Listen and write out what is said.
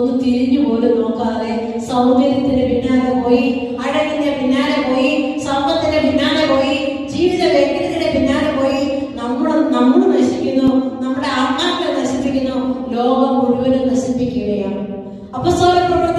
ഒന്ന് തിരിഞ്ഞു പോലും നോക്കാതെ സൗന്ദര്യത്തിന്റെ പിന്നാലെ പോയി, അഴകിന്റെ പിന്നാലെ പോയി, സമ്പത്തിന്റെ പിന്നാലെ പോയി, ജീവിത വ്യക്തിയുടെ പിന്നാലെ പോയി നമ്മൾ നശിക്കുന്നു, നമ്മുടെ ആത്മാക്കളെ നശിപ്പിക്കുന്നു, ലോകം മുഴുവനും നശിപ്പിക്കുകയാണ്. അപ്പോസ്തല പ്രവൃത്തി